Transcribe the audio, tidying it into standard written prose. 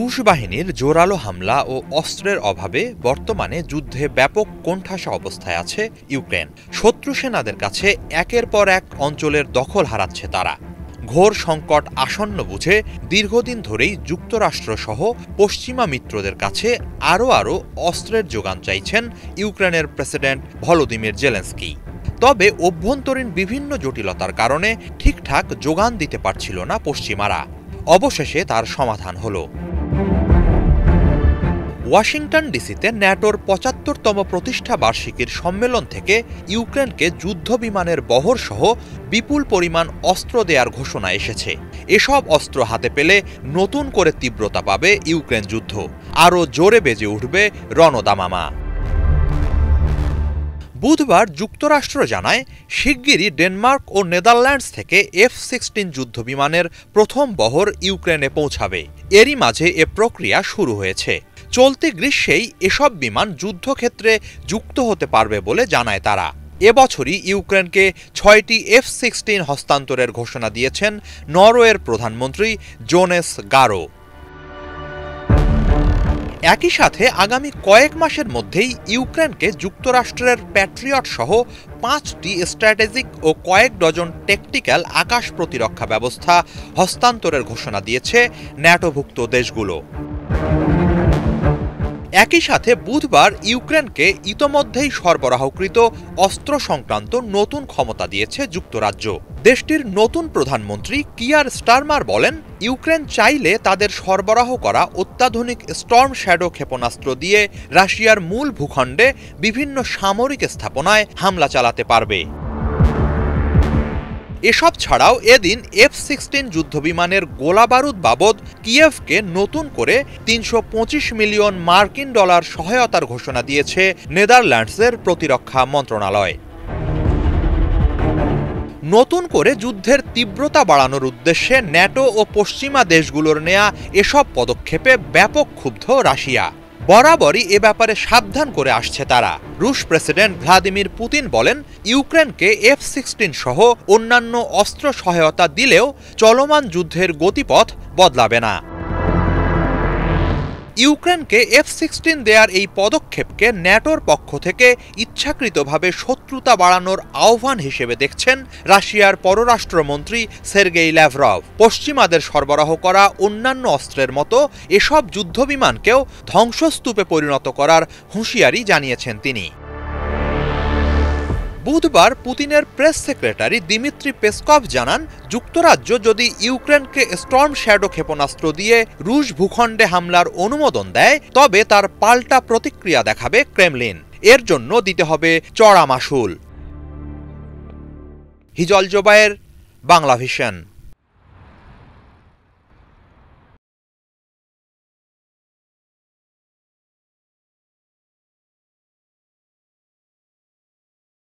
রুশ বাহিনীর জোরালো হামলা ও অস্ত্রের অভাবে বর্তমানে যুদ্ধে ব্যাপক কোণঠাসা অবস্থায় আছে ইউক্রেন। শত্রু সেনাদের কাছে একের পর এক অঞ্চলের দখল হারাচ্ছে তারা। ঘোর সংকট আসন্ন বুঝে দীর্ঘদিন ধরেই যুক্তরাষ্ট্রসহ পশ্চিমা মিত্রদের কাছে আরও অস্ত্রের যোগান চাইছেন ইউক্রেনের প্রেসিডেন্ট ভলোদিমির জেলেনস্কি। তবে অভ্যন্তরীণ বিভিন্ন জটিলতার কারণে ঠিকঠাক যোগান দিতে পারছিল না পশ্চিমারা। অবশেষে তার সমাধান হলো। ওয়াশিংটন ডিসিতে ন্যাটোর ৭৫তম প্রতিষ্ঠা বার্ষিকীর সম্মেলন থেকে ইউক্রেনকে যুদ্ধ বিমানের বহরসহ বিপুল পরিমাণ অস্ত্র দেওয়ার ঘোষণা এসেছে। এসব অস্ত্র হাতে পেলে নতুন করে তীব্রতা পাবে ইউক্রেন যুদ্ধ, আরও জোরে বেজে উঠবে রণদামামা। বুধবার যুক্তরাষ্ট্র জানায় শিগগিরই ডেনমার্ক ও নেদারল্যান্ডস থেকে F-16 যুদ্ধবিমানের প্রথম বহর ইউক্রেনে পৌঁছাবে। এরই মাঝে এ প্রক্রিয়া শুরু হয়েছে। চলতি গ্রীষ্মেই এসব বিমান যুদ্ধক্ষেত্রে যুক্ত হতে পারবে বলে জানায় তারা। এবছরই ইউক্রেনকে ৬টি F-16 হস্তান্তরের ঘোষণা দিয়েছেন নরওয়ের প্রধানমন্ত্রী জোনেস গারো। একই সাথে আগামী কয়েক মাসের মধ্যেই ইউক্রেনকে যুক্তরাষ্ট্রের প্যাট্রিয়ট সহ ৫টি স্ট্র্যাটেজিক ও কয়েক ডজন টেকটিক্যাল আকাশ প্রতিরক্ষা ব্যবস্থা হস্তান্তরের ঘোষণা দিয়েছে ন্যাটোভুক্ত দেশগুলো। একই সাথে বুধবার ইউক্রেনকে ইতোমধ্যেই সরবরাহকৃত অস্ত্র সংক্রান্ত নতুন ক্ষমতা দিয়েছে যুক্তরাজ্য। দেশটির নতুন প্রধানমন্ত্রী কিয়ার স্টারমার বলেন, ইউক্রেন চাইলে তাদের সরবরাহ করা অত্যাধুনিক স্টর্ম শ্যাডো ক্ষেপণাস্ত্র দিয়ে রাশিয়ার মূল ভূখণ্ডে বিভিন্ন সামরিক স্থাপনায় হামলা চালাতে পারবে। এসব ছাড়াও এদিন F-16 যুদ্ধবিমানের গোলাবারুদ বাবদ কিয়েভকে নতুন করে $৩২৫ মিলিয়ন সহায়তার ঘোষণা দিয়েছে নেদারল্যান্ডসের প্রতিরক্ষা মন্ত্রণালয়। নতুন করে যুদ্ধের তীব্রতা বাড়ানোর উদ্দেশ্যে ন্যাটো ও পশ্চিমা দেশগুলোর নেয়া এসব পদক্ষেপে ব্যাপক ক্ষুব্ধ রাশিয়া। বরাবরই এ ব্যাপারে সাবধান করে আসছে তারা। রুশ প্রেসিডেন্ট ভ্লাদিমির পুতিন বলেন, ইউক্রেনকে F-16 সহ অন্যান্য অস্ত্র সহায়তা দিলেও চলমান যুদ্ধের গতিপথ বদলাবে না। ইউক্রেনকে F-16 দেয়ার এই পদক্ষেপকে ন্যাটোর পক্ষ থেকে ইচ্ছাকৃতভাবে শত্রুতা বাড়ানোর আহ্বান হিসেবে দেখছেন রাশিয়ার পররাষ্ট্রমন্ত্রী সের্গেই ল্যাভরভ। পশ্চিমাদের সরবরাহ করা অন্যান্য অস্ত্রের মতো এসব যুদ্ধবিমানকেও ধ্বংসস্তূপে পরিণত করার হুঁশিয়ারি জানিয়েছেন তিনি। বুধবার পুতিনের প্রেস সেক্রেটারি দিমিত্রি পেসকভ জানান, যুক্তরাজ্য যদি ইউক্রেনকে স্টর্ম শ্যাডো ক্ষেপণাস্ত্র দিয়ে রুশ ভূখণ্ডে হামলার অনুমোদন দেয়, তবে তার পাল্টা প্রতিক্রিয়া দেখাবে ক্রেমলিন। এর জন্য দিতে হবে চড়া মাশুল। হিজল জোবায়ের, বাংলাভিশন।